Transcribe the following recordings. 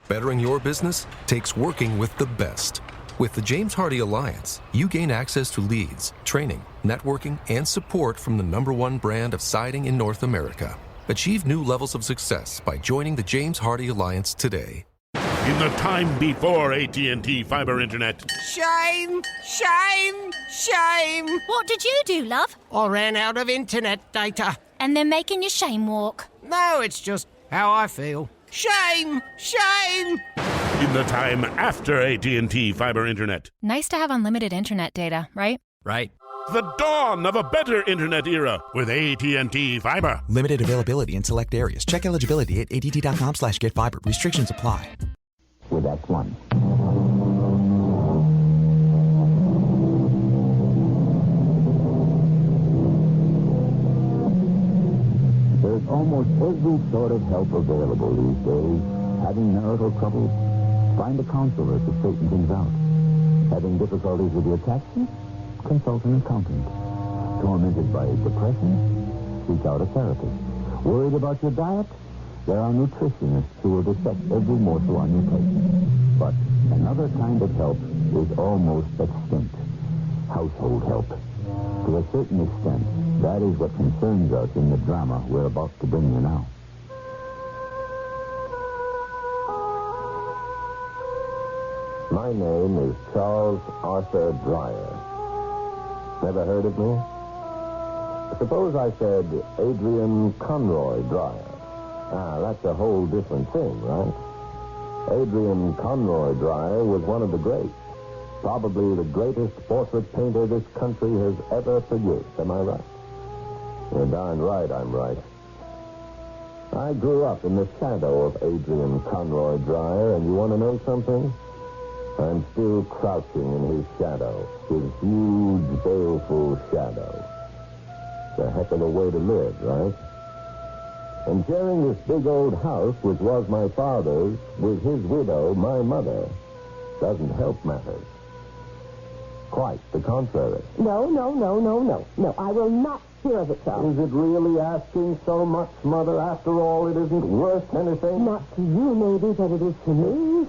Bettering your business takes working with the best. With the James Hardie Alliance, you gain access to leads, training, networking, and support from the #1 brand of siding in North America. Achieve new levels of success by joining the James Hardie Alliance today. In the time before AT&T Fiber Internet. Shame! Shame! Shame! What did you do, love? I ran out of internet data. And they're making you shame walk. No, it's just how I feel. Shame! Shame! In the time after AT&T Fiber Internet. Nice to have unlimited internet data, right? Right. The dawn of a better internet era with AT&T Fiber. Limited availability in select areas. Check eligibility at att.com/getfiber. Restrictions apply. With X1. There's almost every sort of help available these days. Having marital troubles? Find a counselor to straighten things out. Having difficulties with your taxes? Consult an accountant. Tormented by depression? Seek out a therapist. Worried about your diet? There are nutritionists who will dissect every morsel on your plate. But another kind of help is almost extinct. Household help. To a certain extent, that is what concerns us in the drama we're about to bring you now. My name is Charles Arthur Dreyer. Never heard of me? Suppose I said Adrian Conroy Dreyer. That's a whole different thing, right? Adrian Conroy Dreyer was one of the greats. Probably the greatest portrait painter this country has ever produced. Am I right? You're darn right I'm right. I grew up in the shadow of Adrian Conroy Dreyer, and you want to know something? I'm still crouching in his shadow, his huge, baleful shadow. It's a heck of a way to live, right? And sharing this big old house, which was my father's, with his widow, my mother, doesn't help matters. Quite the contrary. No. No, I will not hear of it, Charles. Is it really asking so much, Mother? After all, it isn't worth anything. Not to you, maybe, but it is to me.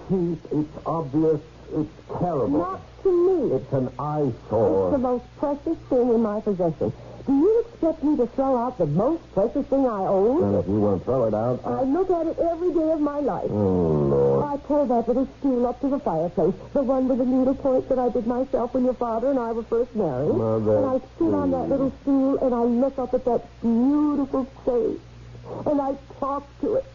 It's obvious. It's terrible. Not to me. It's an eyesore. It's the most precious thing in my possession. Do you expect me to throw out the most precious thing I own? Well, if you want to throw it out... I look at it every day of my life. Oh, Lord. I pull that little stool up to the fireplace, the one with the needlepoint that I did myself when your father and I were first married. Mother, and I sit on that little stool, and I look up at that beautiful face, and I talk to it.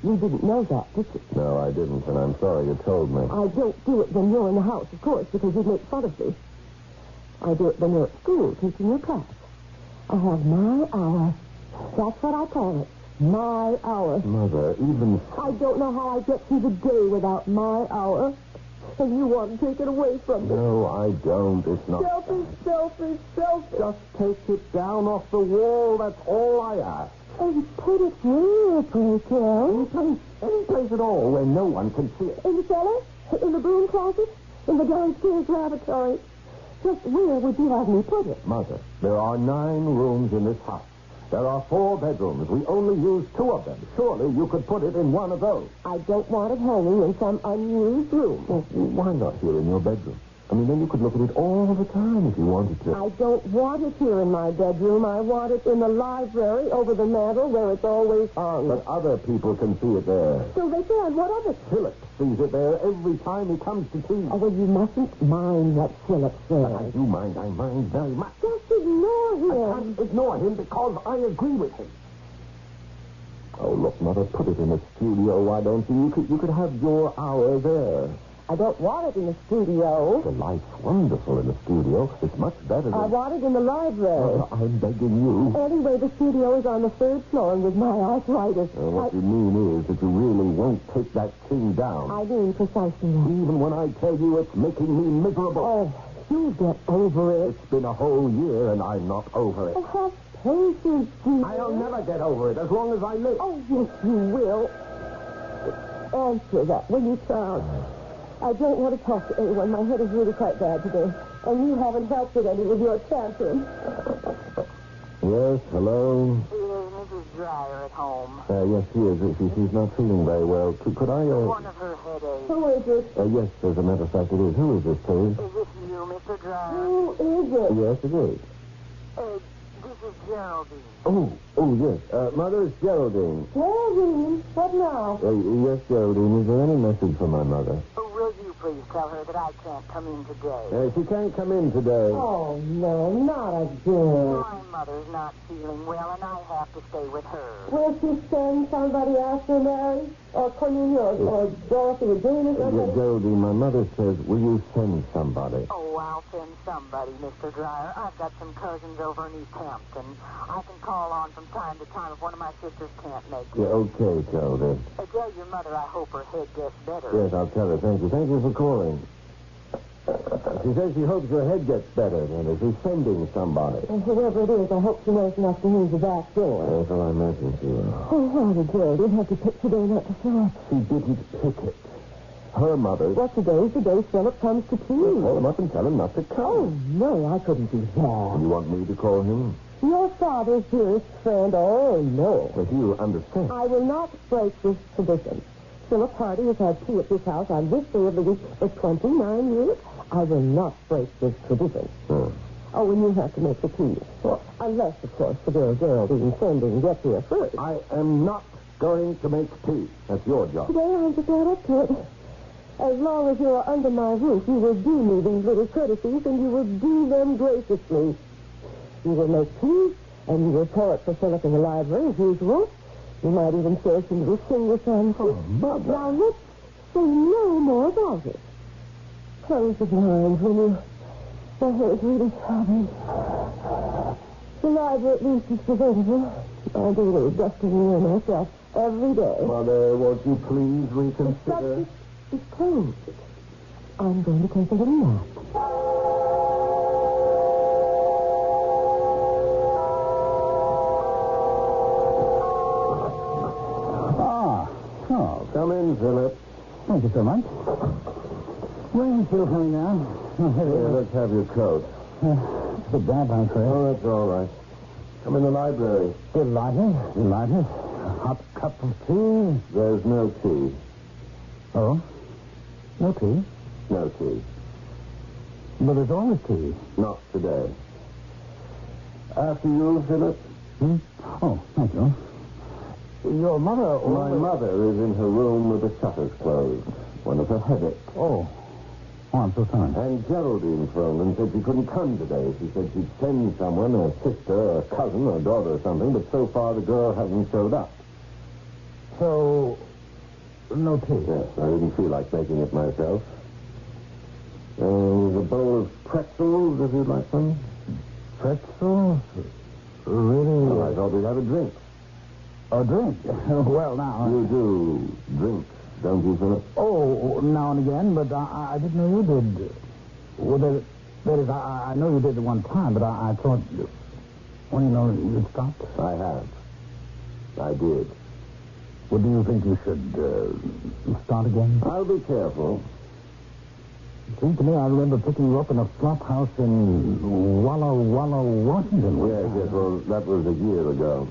You didn't know that, did you? No, I didn't, and I'm sorry you told me. I don't do it when you're in the house, of course, because you'd make fun of me. I do it when you're at school, teaching your class. I have my hour. That's what I call it. My hour. Mother, even... I don't know how I get through the day without my hour. And you want to take it away from me. No, I don't. It's not... Selfish. Just take it down off the wall. That's all I ask. And put it where, pray tell? Any place at all where no one can see it. In the cellar? In the broom closet? In the downstairs lavatory? Just where would you have me put it? Mother, there are 9 rooms in this house. There are 4 bedrooms. We only use 2 of them. Surely you could put it in one of those. I don't want it hanging in some unused room. Well, why not here in your bedroom? I mean, then you could look at it all the time if you wanted to. I don't want it here in my bedroom. I want it in the library over the mantel where it's always hung. But other people can see it there. So they can. What of it? Philip sees it there every time he comes to tea. Oh, well, you mustn't mind what Philip says. But I do mind. I mind very much. Just ignore him. I can't ignore him because I agree with him. Oh, look, Mother, put it in a studio, why don't you? You could have your hour there. I don't want it in the studio. The light's wonderful in the studio. It's much better than... I want it in the library. I'm begging you. Anyway, the studio is on the 3rd floor with my arthritis. What you mean is that you really won't take that thing down. I mean precisely that. Even when I tell you it's making me miserable. Oh, you get over it. It's been a whole year and I'm not over it. Oh, have patience, dear. I'll never get over it as long as I live. Oh, yes, you will. Answer that when you sound. I don't want to talk to anyone. My head is really quite bad today. And you haven't helped it any with your tantrum. Yes, hello? Hello, Mrs. Dreyer at home? Yes, she is. She's not feeling very well. Could I, One of her headaches. Who is it? Yes, as a matter of fact, it is. Who is this, please? Is this you, Mr. Dreyer? Who is it? Yes, it is. This is Geraldine. Oh, yes. Mother, it's Geraldine. Geraldine, what now? Yes, Geraldine. Is there any message for my mother? Will you please tell her that I can't come in today? She can't come in today. Oh, no, not again. My mother's not feeling well, and I have to stay with her. Will she send somebody after Mary? Or Cornelia or Dorothy or Jane or something? Geraldine, my mother says, will you send somebody? Oh, I'll send somebody, Mr. Dreyer. I've got some cousins over in East Hampton. I can call on from time to time if one of my sisters can't make it. Yeah, okay, Geraldine. Tell your mother I hope her head gets better. Yes, I'll tell her. Thank you. Thank you for calling. She says she hopes her head gets better, and she's sending somebody. And whoever it is, I hope she knows enough to use the back door. Yes, well, I imagine she will. Oh, why did Geraldine have to pick today not to show up? She didn't pick it. Her mother... What today's the day Philip comes to tea? Call him up and tell him not to come. Oh, no, I couldn't do that. You want me to call him? Your father's dearest friend. Oh, no. But you understand. I will not break this tradition. Philip Hardy has had tea at this house on this day of the week for 29 years. I will not break this tradition. Oh, and you have to make the tea. Well, unless, of course, the girl Geraldine sending gets here first. I am not going to make tea. That's your job. Today I'm just not up to it. As long as you are under my roof, you will do me these little courtesies, and you will do them graciously. You will make tea, and you will pour it for Philip in the library, as usual. You might even share some little singer-songs. Oh, Mother. Now, let's say no more about it. Close your blinds, will you? My hair is really throbbing. The library, at least, is presentable. I do a little dusting near myself every day. Mother, won't you please reconsider? It's closed. I'm going to take a little nap. Come in, Philip. Thank you so much. Rain's still coming down. Let's have your coat. It's a bit damp, I'm afraid. Oh, that's all right. Come in the library. Delighted. Hot cup of tea. There's no tea. Oh? No tea? No tea. But there's always tea. Not today. After you, Philip. Oh, thank you. Your mother... My mother is in her room with the shutters closed. One of her headaches. Oh, I'm so sorry. And Geraldine phoned and said she couldn't come today. She said she'd send someone, a sister, a cousin, or a daughter or something, but so far the girl hasn't showed up. So, no tea? Yes, I didn't feel like making it myself. There's a bowl of pretzels, if you'd like some. Pretzels? Really? Well, I thought we'd have a drink. A drink? Well, now... You do drink, don't you, Philip? Oh, now and again, but I didn't know you did. Well, that is, I know you did at one time, but I thought... Well, you know, you'd stopped. I have. I did. Well, do you think you should start again? I'll be careful. It seems to me I remember picking you up in a flop house in Walla Walla, Washington. Yes, well, that was a year ago.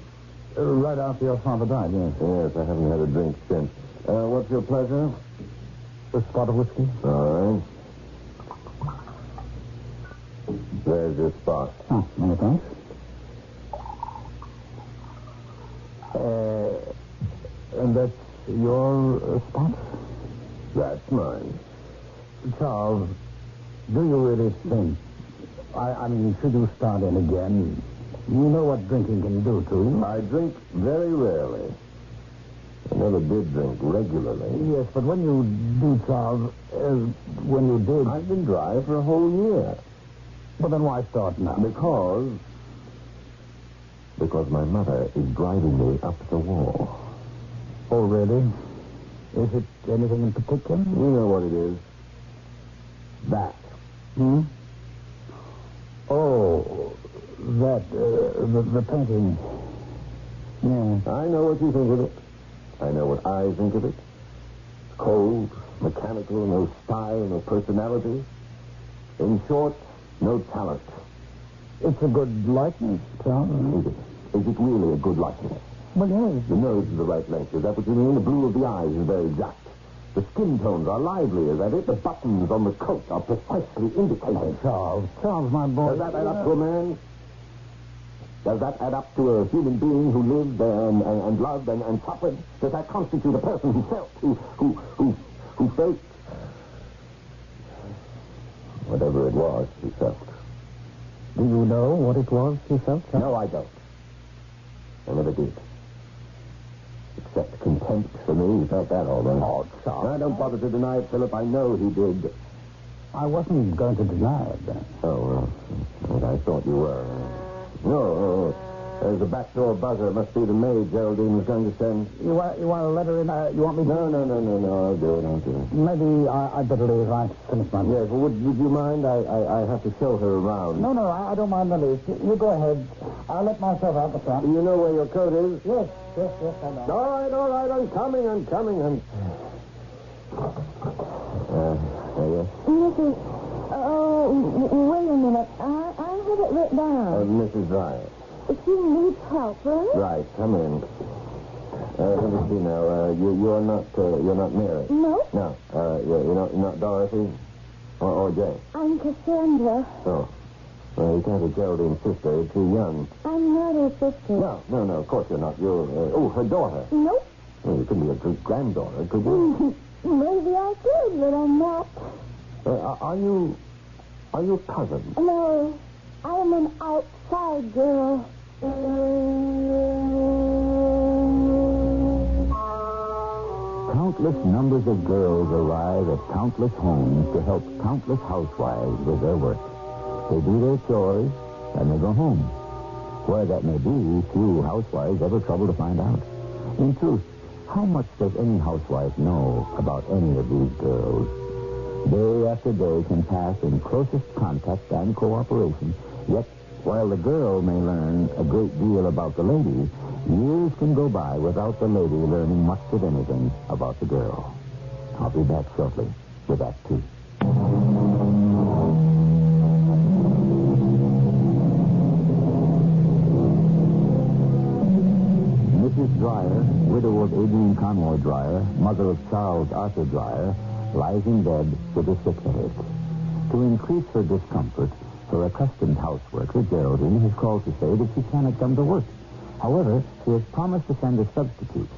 Right after your father died, yes. Yes, I haven't had a drink since. What's your pleasure? A spot of whiskey? All right. There's your spot. Oh, many thanks. And that's your spot? That's mine. Charles, do you really think... I mean, should you start in again... You know what drinking can do to you. I drink very rarely. I never did drink regularly. Yes, but when you do, Charles, when you did... I've been dry for a whole year. But then why start now? Because my mother is driving me up the wall. Oh, really? Is it anything in particular? You know what it is. That. Oh... That, the painting. Yeah. I know what you think of it. I know what I think of it. Cold, mechanical, no style, no personality. In short, no talent. It's a good likeness, Charles. Is it really a good likeness? Well, yes. The nose is the right length. Is that what you mean? The blue of the eyes is very exact. The skin tones are lively. Is that it? The buttons on the coat are precisely indicated. Charles, my boy. Does that add up to a man? Does that add up to a human being who lived and loved and suffered? Does that constitute a person who felt, who felt? Whatever it was, he felt. Do you know what it was he felt, Charles? No, I don't. I never did. Except contempt for me, he felt that all right. Oh, Charles. I don't bother to deny it, Philip. I know he did. I wasn't going to deny it then. Oh, well, I thought you were. No, there's a back door buzzer. It must be the maid Geraldine was going to send. You want a letter in? You want me to? No. I'll do it. Maybe I'd better leave. I finish my... Yes, well, would you mind? I have to show her around. No, I don't mind the least. You go ahead. I'll let myself out the front. Do you know where your coat is? Yes, I know. All right, I'm coming. Yes. Mrs. Oh, wait a minute. I have it written down. Mrs. Dyer. She needs help, right? Right, come in. Let me see now. You're not Mary. No. No. You're not Dorothy or Jay. I'm Cassandra. Oh. Well, you can't be Geraldine's sister. You're too young. I'm not her sister. No. Of course you're not. You're her daughter. Nope. Well, you couldn't be a granddaughter, could you? Maybe I could, but I'm not. Are you a cousin? No, I'm an outside girl. Countless numbers of girls arrive at countless homes to help countless housewives with their work. They do their chores, and they go home. Where that may be, few housewives ever trouble to find out. In truth, how much does any housewife know about any of these girls? Day after day can pass in closest contact and cooperation, yet while the girl may learn a great deal about the lady, years can go by without the lady learning much of anything about the girl. I'll be back shortly with Act 2. Mrs. Dyer, widow of Adrian Conroy Dyer, mother of Charles Arthur Dyer, lies in bed with a sick headache. To increase her discomfort, her accustomed houseworker, Geraldine, has called to say that she cannot come to work. However, she has promised to send a substitute.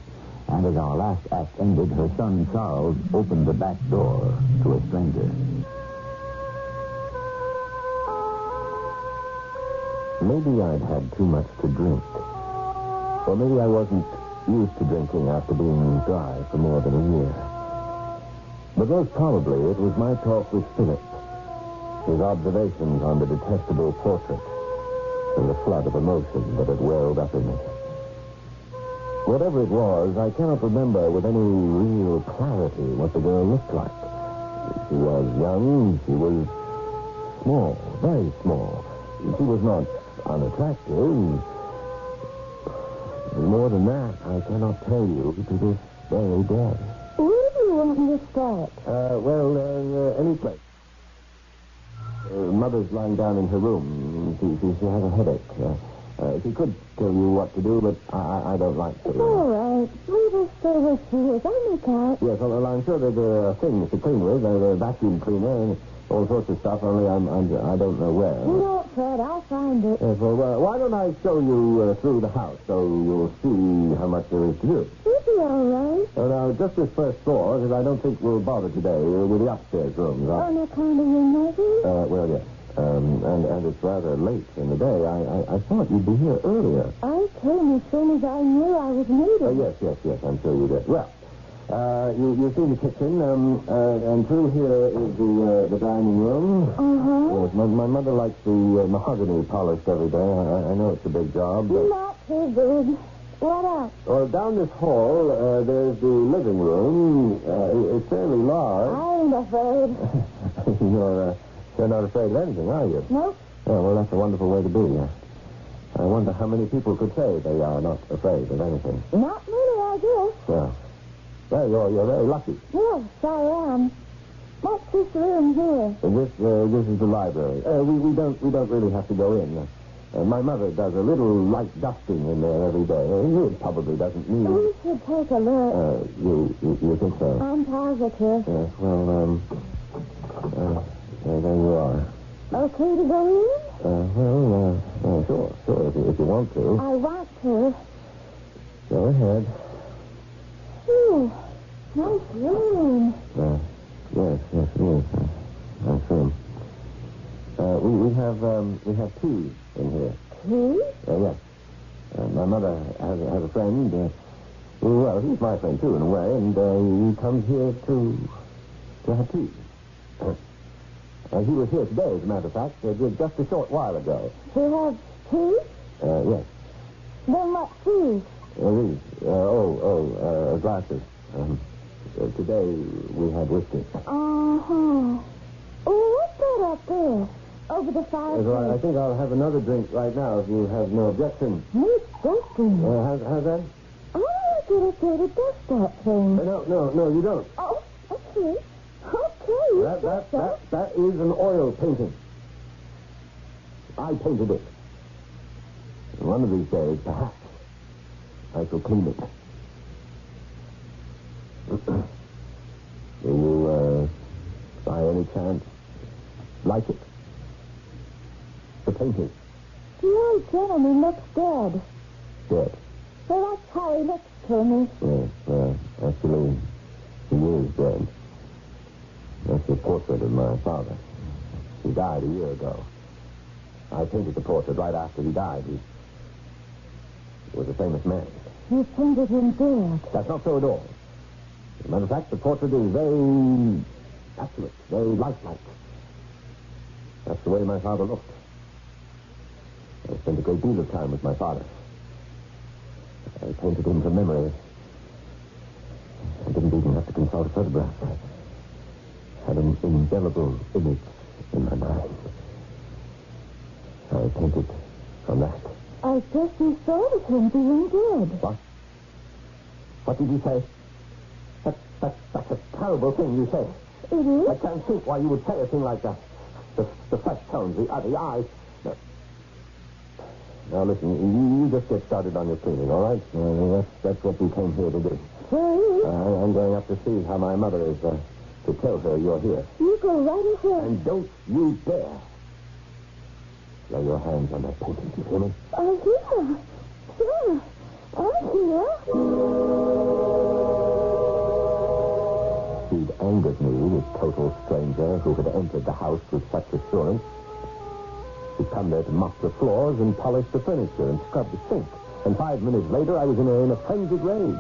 And as our last act ended, her son, Charles, opened the back door to a stranger. Maybe I'd had too much to drink. Or maybe I wasn't used to drinking after being dry for more than a year. But most probably it was my talk with Philip, his observations on the detestable portrait, and the flood of emotion that had welled up in me. Whatever it was, I cannot remember with any real clarity what the girl looked like. She was young, she was small, very small. She was not unattractive. More than that, I cannot tell you to this very day. Where do you want me to start? Any place. Mother's lying down in her room. She has a headache. She could tell you what to do, but I don't like to. It's all right. We will stay where she is. I'll make out. Yes, well, I'm sure there's things to clean with. There's a vacuum cleaner and all sorts of stuff, only I don't know where. Don't fret. I'll find it. Yes, well, why don't I show you through the house so you'll see how much there is to do? You'll be all right. Well, now, just this first floor, because I don't think we'll bother today with the upstairs rooms. On account of your mother? Well, yes. And it's rather late in the day. I thought you'd be here earlier. I came as soon as I knew I was needed. Yes, I'm sure you did. Well, you've seen the kitchen, and through here is the dining room. Uh-huh. Yes, my mother likes the mahogany polished every day. I know it's a big job. But... Not too good. What else? Well, down this hall, there's the living room. It's fairly large. I ain't afraid. You're not afraid of anything, are you? Nope. Oh, well, that's a wonderful way to be. I wonder how many people could say they are not afraid of anything. Not many, I guess. Well, you're very lucky. Yes, I am. What's this room here? This is the library. We don't really have to go in. My mother does a little light dusting in there every day. It probably doesn't need... We should take a look. You think so? I'm positive. Yes, well, there you are. Okay to go in? Sure, if you want to. I want to. Go ahead. Ooh, nice room. Yes, it is. I see. We have tea in here. Tea? Yes. My mother has a friend. Well, he's my friend, too, in a way, and he comes here to have tea. He was here today, as a matter of fact, just a short while ago. To have tea? Yes. Then what tea? These. Glasses. Today we had whiskey. Uh-huh. Oh, what's that up there? Over the fireplace. I think I'll have another drink right now if you have no objection. No objection. How's that? I want to get a dust that thing. No, you don't. Oh, okay. Okay. That is an oil painting. I painted it. One of these days, perhaps, I shall clean it. Do you, by any chance, like it? The painting. The old gentleman looks dead. Dead? Well, that's how he looks to me. Yes, actually, he is dead. That's the portrait of my father. He died a year ago. I painted the portrait right after he died. He was a famous man. You painted him dead. That's not so at all. As a matter of fact, the portrait is very accurate, very lifelike. That's the way my father looked. I spent a great deal of time with my father. I painted him from memory. I didn't even have to consult a photograph. I had an indelible image in my mind. I painted from that. I guess you thought of him being dead. What? What did you say? That's a terrible thing you say. It is? I can't think why you would say a thing like that. The flesh tones, the eyes. No. Now, listen, you just get started on your cleaning, all right? That's what we came here to do. Sorry. I'm going up to see how my mother is, to tell her you're here. You go right ahead. And don't you dare lay your hands on that painting, do you hear me? Oh, yeah. Sure. I'm here. She'd angered me, this total stranger who had entered the house with such assurance. She'd come there to mop the floors and polish the furniture and scrub the sink. And 5 minutes later, I was in a frenzied rage.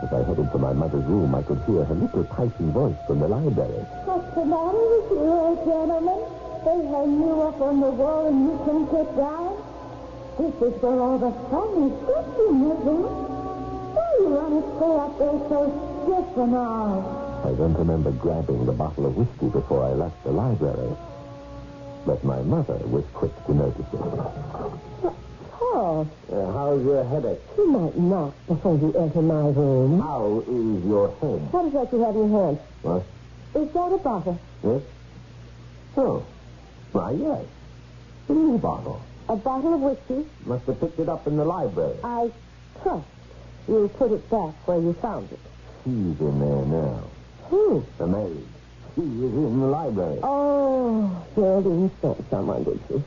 As I headed for my mother's room, I could hear her little piping voice from the library. What's the matter with you, old gentleman? They hang you up on the wall and you can sit down? This is where all the fun is in your room. Why you want to stay up there so stiff and all? I don't remember grabbing the bottle of whiskey before I left the library. But my mother was quick to notice it. Oh, How's your headache? you might knock before you enter my room. How is your head? What is that you have in your hand? What? Is that a bottle? Yes? Oh. Why, yes. It is a bottle. A bottle of whiskey? Must have picked it up in the library. I trust you'll put it back where you found it. She's in there now. Who? The maid. She is in the library. Oh, Geraldine sent someone, did she?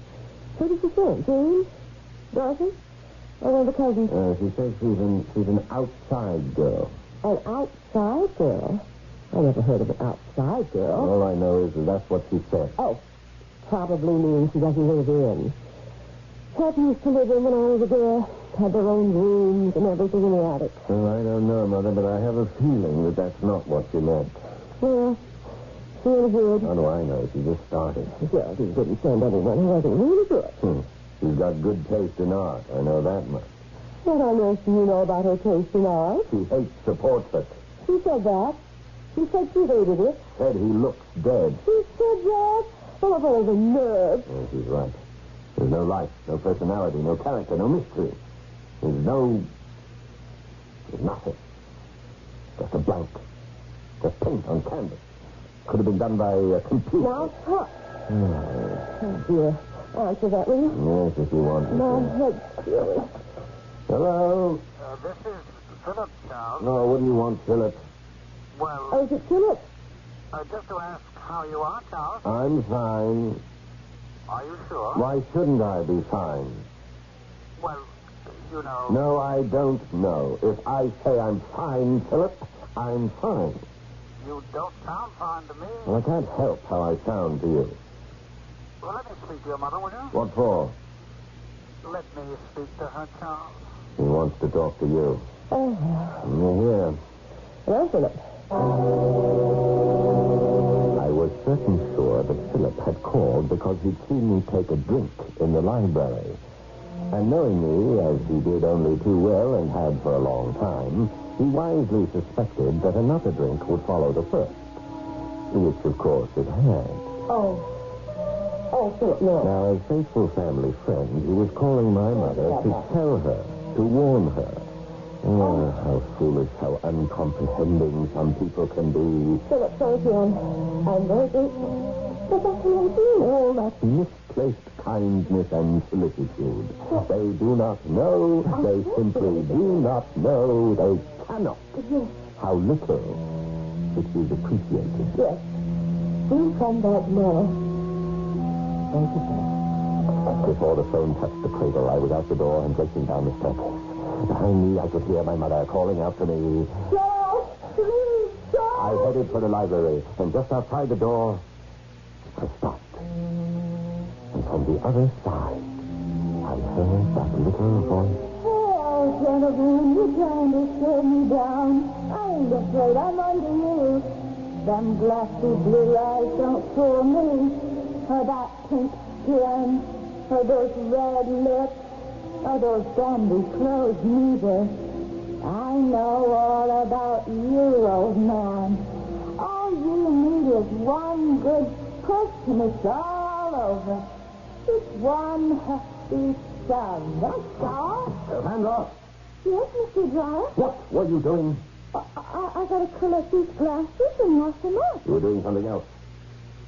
Who did she send? James? Dorothy? Or one of the cousins? She says she's an outside girl. An outside girl? I never heard of an outside girl. All I know is that's what she said. Oh, probably means she doesn't live in. Pat used to live in when I was a girl. Had their own rooms and everything in the attic. Well, I don't know, Mother, but I have a feeling that that's not what she meant. Well, feels good. How do I know? She just started. Geraldine didn't send anyone who wasn't really good. She's got good taste in art. I know that much. What on earth do you know about her taste in art? She hates the portrait. She said that. She said she hated it. Said he looks dead. She said that? Full of all the nerve. Oh, she's right. There's no life, no personality, no character, no mystery. There's nothing. Just a blank. Just paint on canvas. Could have been done by a computer. Now, stop. Oh, dear. Answer that, will you? Yes, if you want me My to. head's killing. Hello? This is Philip, Charles. No, what do you want, Philip? Well, Oh, is it Philip? just to ask how you are, Charles. I'm fine. Are you sure? Why shouldn't I be fine? Well, you know... No, I don't know. If I say I'm fine, Philip, I'm fine. You don't sound fine to me. Well, I can't help how I sound to you. Well, let me speak to your mother, will you? What for? Let me speak to her, Charles. He wants to talk to you. Oh, Here. hello, Philip. I was certain sure that Philip had called because he'd seen me take a drink in the library. And knowing me, as he did only too well and had for a long time, he wisely suspected that another drink would follow the first. Which, of course, it had. Oh, Philip, no. Now, as faithful family friend, he was calling my mother to tell her, to warn her. Oh, how foolish, how uncomprehending some people can be. Philip, thank you. I'm very grateful. But that's what I'm doing. All that misplaced kindness and solicitude. They do not know, they simply do not know, they cannot, Yes. how little it is appreciated. Yes. We'll come back tomorrow. Thank you, Philip. Before the phone touched the cradle, I was out the door and racing down the staircase. Behind me, I could hear my mother calling out to me. Charles! Please, I Charles! headed for the library, and just outside the door, I stopped. And from the other side, I heard that little voice. Oh, Genevieve, you're trying to slow me down. I ain't afraid. I'm under you. Them glassy blue eyes don't fool me. Or that pink skin. Or those red lips. Or those dandy clothes neither. I know all about you, old man. All you need is one good push and it's all over. Just one hefty shove. That's all. Hands off! Yes, Mr. Dryer. What were you doing? I gotta collect these glasses and wash them up. You were doing something else.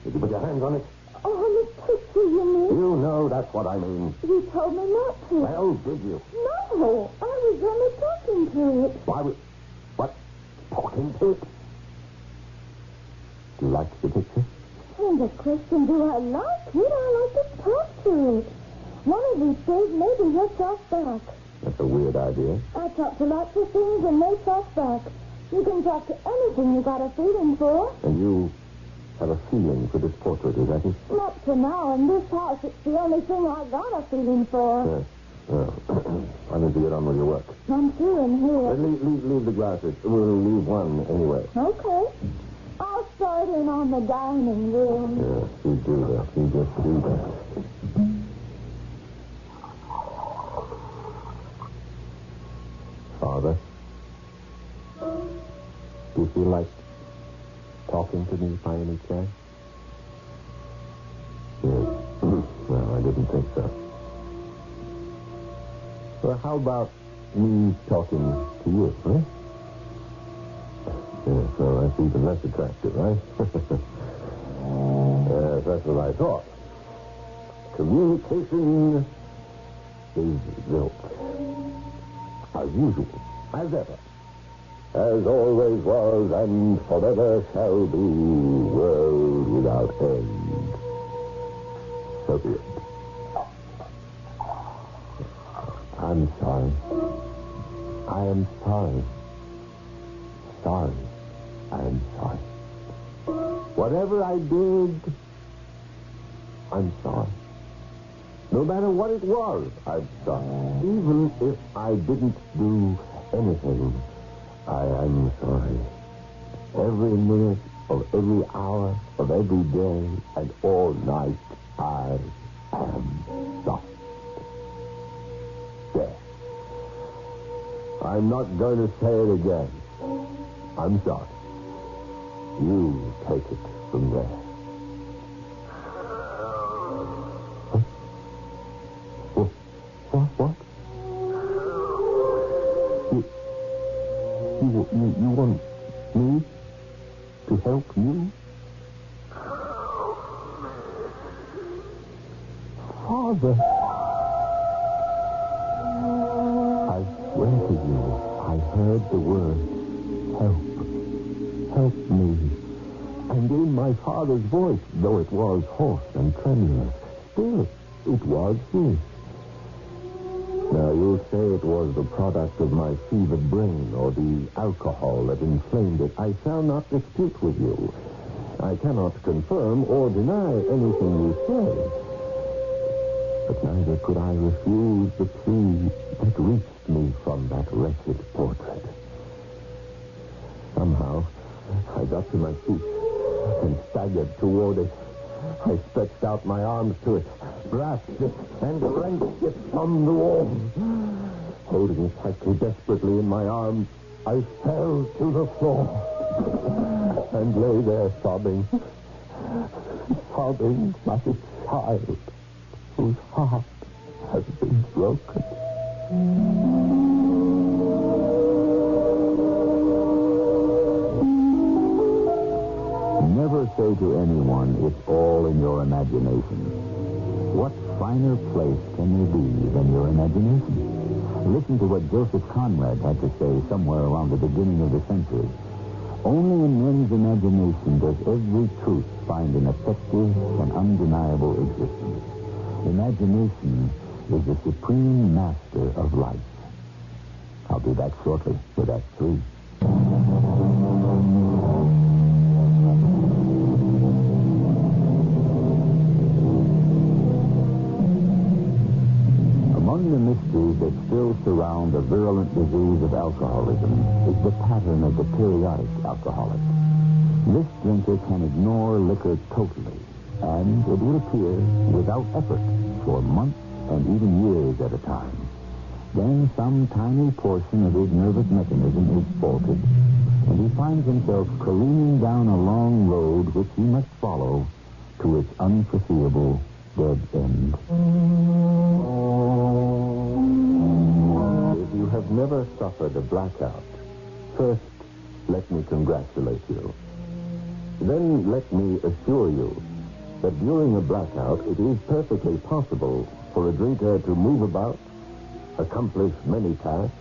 Did you put your hands on it? Oh, Miss Pixie, you mean? You know that's what I mean. You told me not to. Well, did you? No, I was only talking to it. Why would... What? Talking to it? Do you like the picture? And the question, do I like it? I like to talk to it. One of these days, maybe he'll talk back. That's a weird idea. I talk to lots of things and they talk back. You can talk to anything you got a feeling for. And you have a feeling for this portrait, is that it? Not for now. In this house, it's the only thing I got a feeling for. Yes. Well, why don't you get on with your work? I'm through in here. Leave the glasses. We'll leave one anyway. Okay. I'll start in on the dining room. Yes, you do that. You just do that. Father, do you feel like talking to me by any chance? Yes. Well, I didn't think so. Well, how about me talking to you, huh? Yes, well, that's even less attractive, right? Yes, that's what I thought. Communication is built. As usual, as ever. As always was and forever shall be, world without end. So be it. I'm sorry. I am sorry. Sorry. I am sorry. Whatever I did, I'm sorry. No matter what it was I've done, even if I didn't do anything, I am sorry. Every minute of every hour of every day and all night, I am sorry. There. I'm not going to say it again. I'm sorry. You take it from there. What? You want me to help you? Father. I swear to you, I heard the word, help. Help me. And in my father's voice, though it was hoarse and tremulous, still, it was his. Now, you say it was the product of my fevered brain or the alcohol that inflamed it. I shall not dispute with you. I cannot confirm or deny anything you say. But neither could I refuse the plea that reached me from that wretched portrait. Somehow, I got to my feet and staggered toward it. I stretched out my arms to it, grasped it, and wrenched it from the wall. Holding it tightly, desperately in my arms, I fell to the floor and lay there sobbing like a child whose heart has been broken. Never say to anyone, it's all in your imagination. What finer place can there be than your imagination? Listen to what Joseph Conrad had to say somewhere around the beginning of the century. Only in men's imagination does every truth find an effective and undeniable existence. Imagination is the supreme master of life. I'll be back shortly with Act 3. Among the mysteries that still surround the virulent disease of alcoholism is the pattern of the periodic alcoholic. This drinker can ignore liquor totally, and it would appear without effort for months and even years at a time. Then some tiny portion of his nervous mechanism is faulted, and he finds himself careening down a long road which he must follow to its unforeseeable dead end. If you have never suffered a blackout, first, let me congratulate you. Then let me assure you that during a blackout, it is perfectly possible for a drinker to move about, accomplish many tasks,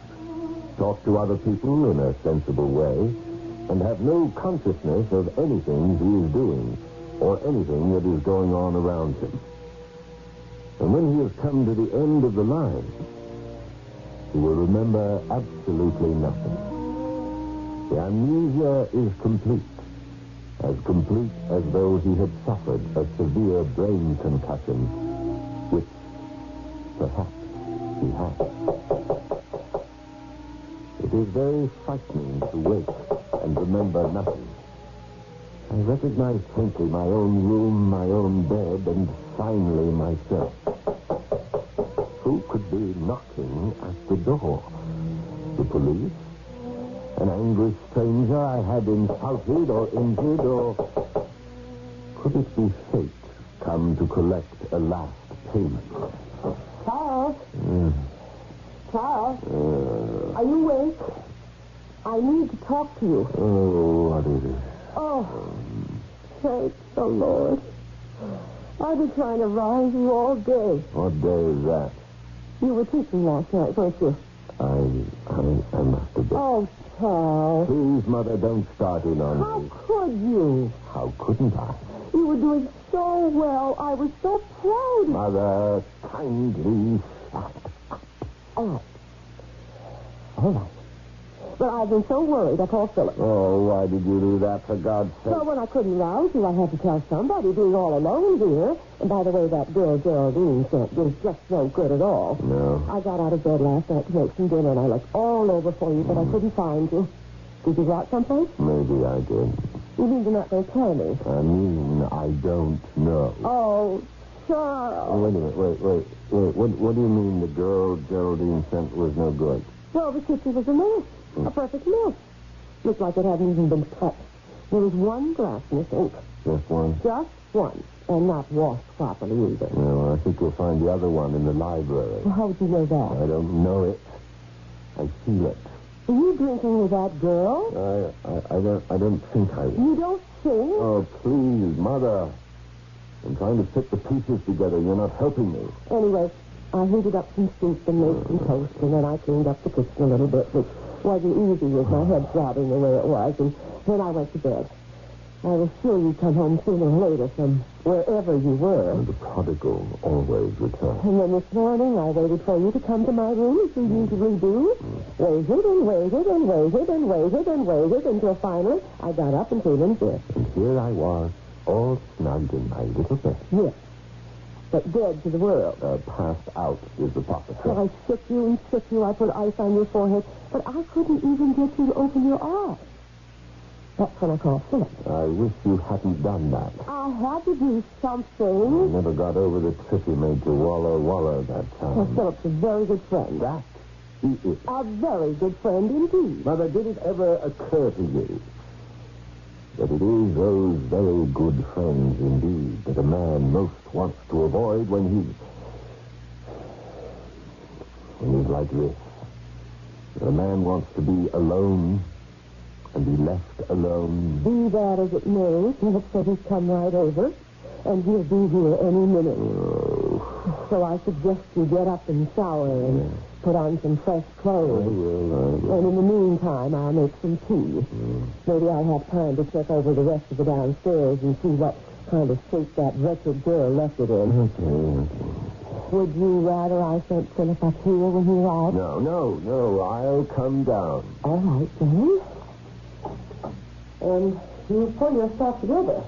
talk to other people in a sensible way, and have no consciousness of anything he is doing or anything that is going on around him. And when he has come to the end of the line, he will remember absolutely nothing. The amnesia is complete as though he had suffered a severe brain concussion, which perhaps he had. It is very frightening to wake and remember nothing. I recognize faintly my own room, my own bed, and finally myself. Who could be knocking at the door? The police? An angry stranger I had insulted or injured, or could it be fate come to collect a last payment? Charles? Charles? Are you awake? I need to talk to you. Oh, what is it? Oh, thank the Lord. I've been trying to rise you all day. What day is that? You were teaching last night, weren't you? I must have been. Oh, Charles. Please, Mother, don't start in on How me. could you? How couldn't I? You were doing so well. I was so proud. Mother, kindly stop. All right. All right. But I've been so worried I called Philip. Oh, why did you do that, for God's sake? Well, when I couldn't rouse you, I had to tell somebody, being all alone here. And by the way, that girl Geraldine sent was just no good at all. No. I got out of bed last night to make some dinner, and I looked all over for you, but I couldn't find you. Did you go out someplace? Maybe I did. You mean you're not going to tell me? I mean, I don't know. Oh, Charles. Wait a minute, wait. What do you mean the girl Geraldine sent was no good? Well, the kitchen was a mess. A perfect mess. Looked like it hadn't even been touched. There was one glass in the sink. Just one? Just one. And not washed properly either. No, I think you'll find the other one in the library. Well, how would you know that? I don't know it. I feel it. Are you drinking with that girl? I don't think I... You don't sing? Oh, please, Mother. I'm trying to fit the pieces together. You're not helping me. Anyway, I heated up some soup and made some toast, and then I cleaned up the kitchen a little bit, which wasn't easy with my head throbbing the way it was, and then I went to bed. I was sure you'd come home sooner or later from wherever you were. And the prodigal always returns. And then this morning, I waited for you to come to my room, as you usually do. Waited and waited and waited and waited and waited until finally I got up and came in here. And here I was, all snug in my little bed. Yes, but dead to the world. Passed out is the proper term. I shook you and shook you. I put ice on your forehead, but I couldn't even get you to open your eyes. That's when I called Philip. I wish you hadn't done that. I had to do I something. never got over the trick you made to Walla that time. Well, Philip's a very good friend. That he is. A very good friend indeed. Mother, did it ever occur to you that it is those very good friends indeed that a man most wants to avoid when he's like this? A man wants to be alone and be left alone. Be that as it may, Philip said he'd come right over, and he'll be here any minute. Oh. So I suggest you get up and shower and put on some fresh I clothes. will. And in the meantime, I'll make some tea. Maybe I'll have time to check over the rest of the downstairs and see what kind of shape that wretched girl left it in. Okay. Would you rather I sent Philip up here when he arrives? No. I'll come down. All right, then. And you pull yourself together.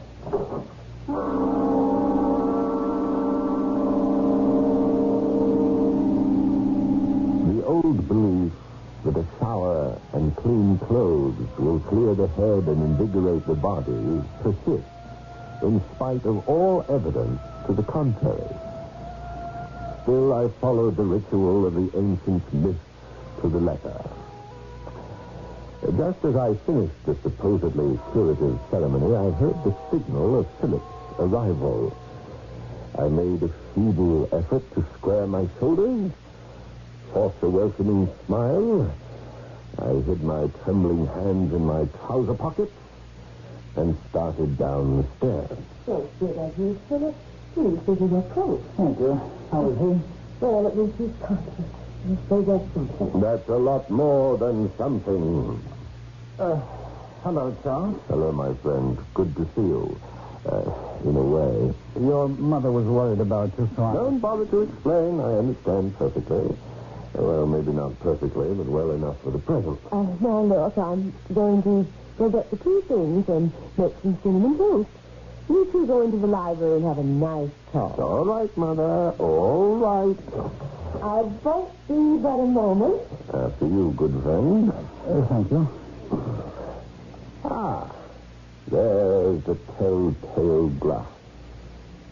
The old belief that a shower and clean clothes will clear the head and invigorate the body persists, in spite of all evidence to the contrary. Still, I followed the ritual of the ancient myths to the letter. Just as I finished the supposedly curative ceremony, I heard the signal of Philip's arrival. I made a feeble effort to square my shoulders, forced a welcoming smile. I hid my trembling hands in my trouser pockets and started down the stairs. So good of you, Philip. Please give me your coat. Thank you. How was he? Well, it was his conscience. I suppose that's something. That's a lot more than something. Hello, Charles. Hello, my friend. Good to see you. In a way. Your mother was worried about you, so I... Don't bother to explain. I understand perfectly. Well, maybe not perfectly, but well enough for the present. Now, look, I'm going to go get the tea things and make some cinnamon toast. You two go into the library and have a nice talk. All right, Mother. All right. I won't be but a moment. After you, good friend. Thank you. Ah, there's the telltale glass.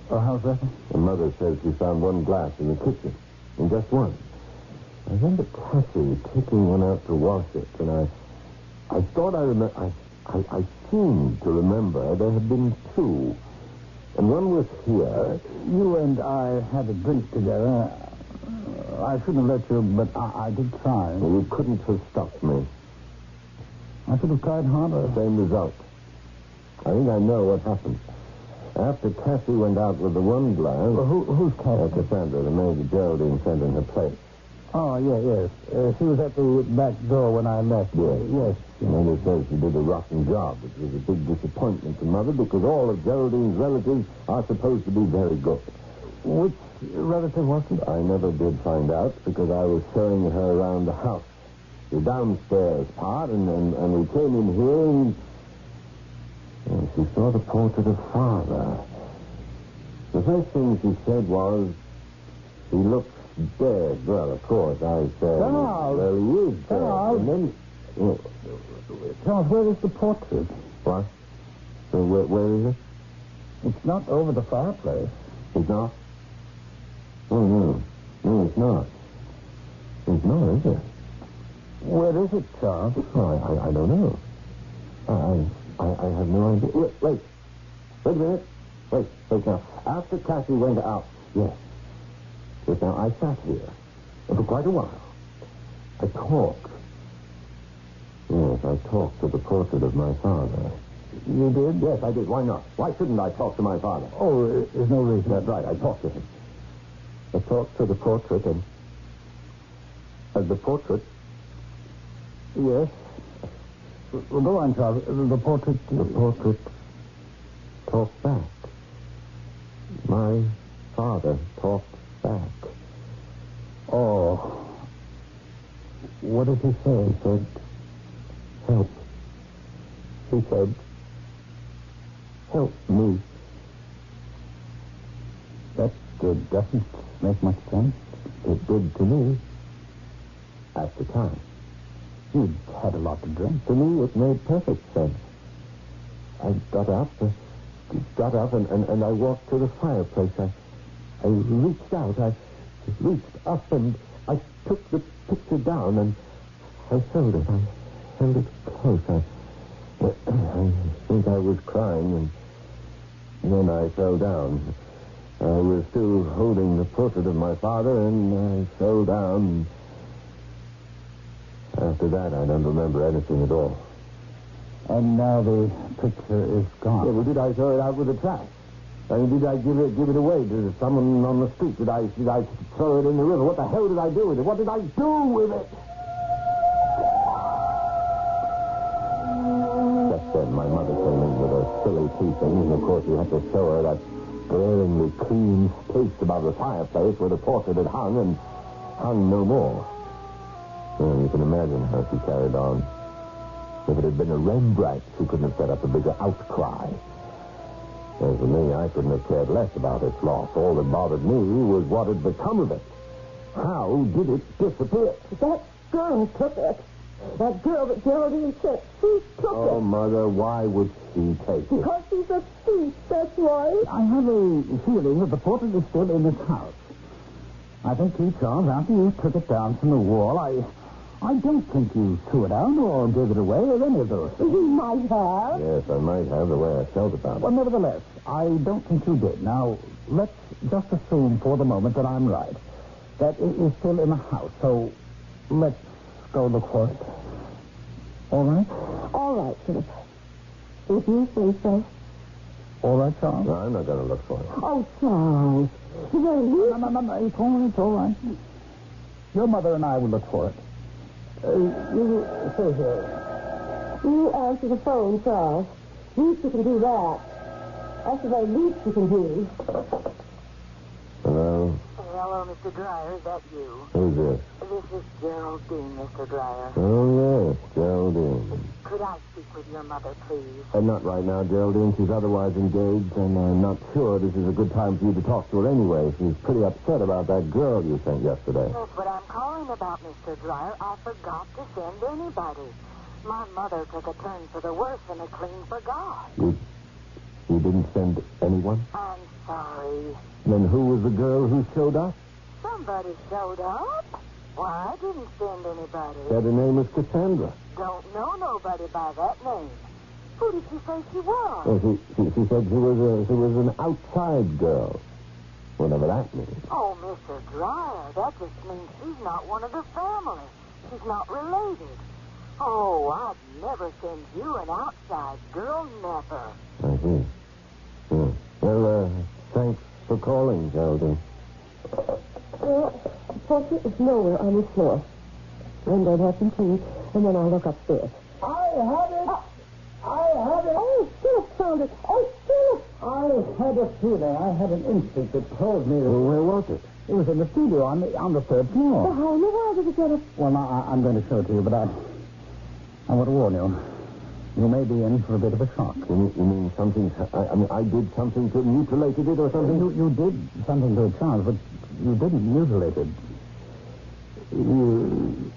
How's that? The mother says she found one glass in the kitchen. And just one. I remember Cassie taking one out to wash it, and I thought I seemed to remember there had been two. And one was here. You and I had a drink together. I shouldn't have let you, but I did try. You couldn't have stopped me. I should have tried harder. Same result. I think I know what happened. After Cassie went out with the one glass... Well, who's Cassie? Cassandra, the maid that Geraldine sent in her place. Oh, yes. She was at the back door when I left. Yes. Mother says she did a rotten job, which was a big disappointment to Mother because all of Geraldine's relatives are supposed to be very good. Which relative was it? I never did find out because I was showing her around the house. The downstairs part, and we came in here and she saw the portrait of Father. The first thing she said was, he looks dead. Well, of course, I said, Charles! Well, he is dead. Charles! And then... Charles, where is the portrait? What? So where is it? It's not over the fireplace. It's not? Oh, no. No, it's not. It's not, is it? Where is it, Charles? Oh, I don't know. I have no idea. Wait a minute. Wait now. After Cassie went out, yes. But now I sat here for quite a while. I talked. Yes, I talked to the portrait of my father. You did? Yes, I did. Why not? Why shouldn't I talk to my father? Oh, there's no reason. That's right. I talked to him. I talked to the portrait and the portrait. Yes. Well, go on, Charles. The portrait... The portrait talked back. My father talked back. Oh. What did he say? He said, help. He said, help me. That doesn't make much sense. It did to me at the time. You'd had a lot to drink. To me, it made perfect sense. I got up and I walked to the fireplace. I reached out. I reached up and I took the picture down and I held it. I held it close. I think I was crying and then I fell down. I was still holding the portrait of my father and I fell down. After that, I don't remember anything at all. And now the picture is gone. Yeah, well, did I throw it out with the trash? I mean, did I give it away to someone on the street? Did I throw it in the river? What the hell did I do with it? What did I do with it? Just then, my mother came in with her silly tea things, and of course, we had to show her that glaringly clean space above the fireplace where the portrait had hung, and hung no more. Well, you can imagine how she carried on. If it had been a Rembrandt, she couldn't have set up a bigger outcry. As for me, I couldn't have cared less about its loss. All that bothered me was what had become of it. How did it disappear? That girl took it. That girl that Geraldine said, she took it. Oh, Mother, why would she take it? Because she's a thief, that's why. I have a feeling that the portrait is still in this house. I think you, Charles, after you took it down from the wall, I don't think you threw it out or gave it away or any of those things. You might have. Yes, I might have the way I felt about it. Well, nevertheless, I don't think you did. Now, let's just assume for the moment that I'm right. That it is still in the house. So, let's go look for it. All right? All right, Philip. If you say so. All right, Charles? No, I'm not going to look for it. Oh, Charles. Well, No. It's all right. Your mother and I will look for it. You stay here. You answer the phone, Charles. Least you can do that. That's the very least you can do. Hello? Hello, Mr. Dryer. Is that you? Who's this? This is Geraldine, Mr. Dryer. Oh, yes, Geraldine. Could I speak with your mother, please? Not right now, Geraldine. She's otherwise engaged, and I'm not sure this is a good time for you to talk to her anyway. She's pretty upset about that girl you sent yesterday. That's what I'm calling about, Mr. Dryer. I forgot to send anybody. My mother took a turn for the worse and I clean forgot. You didn't send anyone? I'm sorry. Then who was the girl who showed up? Somebody showed up. Why, I didn't send anybody. Said her name was Cassandra. Don't know nobody by that name. Who did she say she was? Well, she said she was an outside girl. Whatever that means. Oh, Mr. Dryer, that just means she's not one of the family. She's not related. Oh, I'd never send you an outside girl, never. I see. Yeah. Well, thanks for calling, Geraldine. Portrait is nowhere on the floor. I'm going to have some tea, and then I'll look upstairs. I have it. Oh, Philip found it. Oh, Philip. I had a feeling. I had an instinct that told me that... Well, where was it? It was in the studio on the third Well, floor. how in the world did you get it? Well, I'm going to show it to you, but I want to warn you. You may be in for a bit of a shock. You mean something... I did something to mutilate it or something? You did something to it, Charles, but you didn't mutilate it. You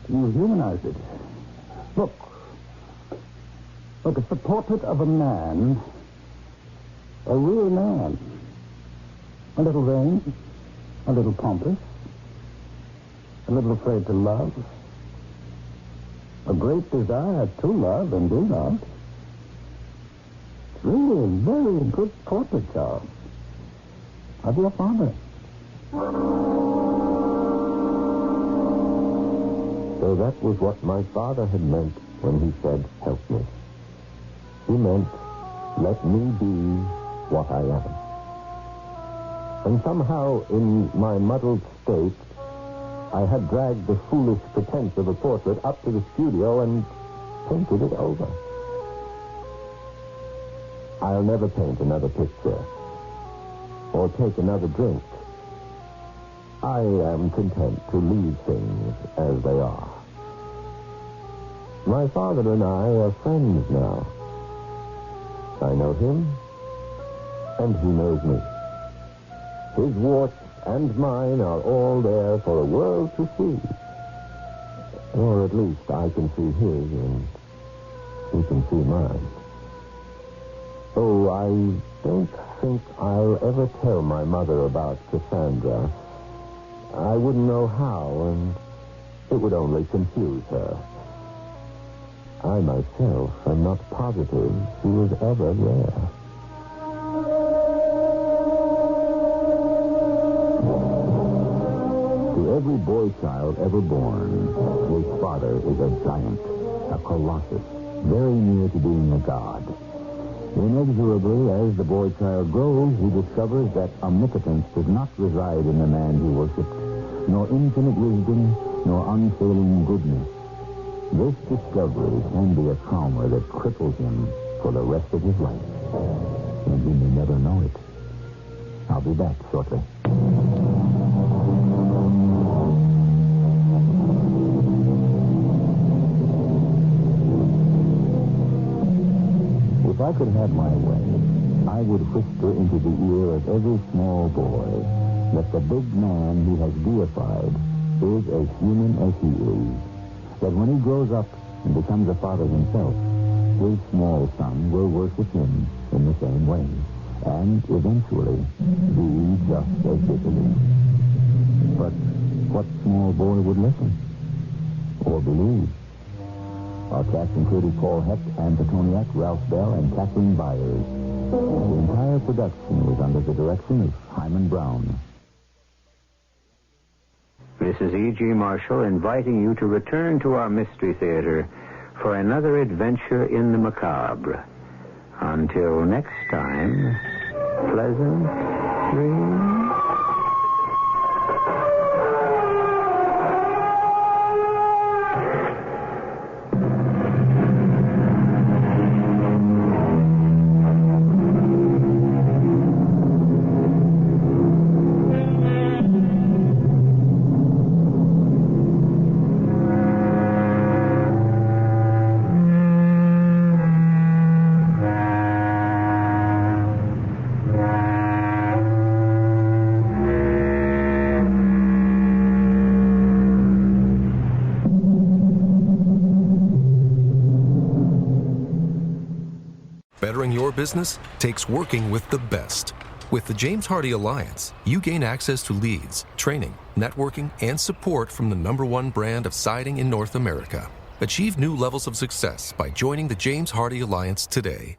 humanized it. Look, it's the portrait of a man. A real man. A little vain. A little pompous. A little afraid to love. A great desire to love and be loved. It's really a very good portrait, Charles. Of your father. So that was what my father had meant when he said, help me. she meant, let me be what I am. And somehow, in my muddled state, I had dragged the foolish pretense of a portrait up to the studio and painted it over. I'll never paint another picture or take another drink. I am content to leave things as they are. My father and I are friends now. I know him, and he knows me. His warts and mine are all there for the world to see. Or at least I can see his, and he can see mine. Oh, I don't think I'll ever tell my mother about Cassandra. I wouldn't know how, and it would only confuse her. I myself am not positive she was ever there. To every boy child ever born, his father is a giant, a colossus, very near to being a god. Inexorably, as the boy child grows, he discovers that omnipotence does not reside in the man he worships, nor infinite wisdom, nor unfailing goodness. This discovery can be a trauma that cripples him for the rest of his life. And he may never know it. I'll be back shortly. If I could have my way, I would whisper into the ear of every small boy that the big man he has deified is as human as he is. That when he grows up and becomes a father himself, his small son will worship him in the same way, and eventually be just as disciplined. But what small boy would listen or believe? Our cast included Paul Hecht, Ann Petoniak, Ralph Bell, and Kathleen Byers. The entire production was under the direction of Hyman Brown. This is E.G. Marshall inviting you to return to our Mystery Theater for another adventure in the macabre. Until next time, pleasant dreams. Bettering your business takes working with the best. With the James Hardie Alliance, you gain access to leads, training, networking, and support from the #1 brand of siding in North America. Achieve new levels of success by joining the James Hardie Alliance today.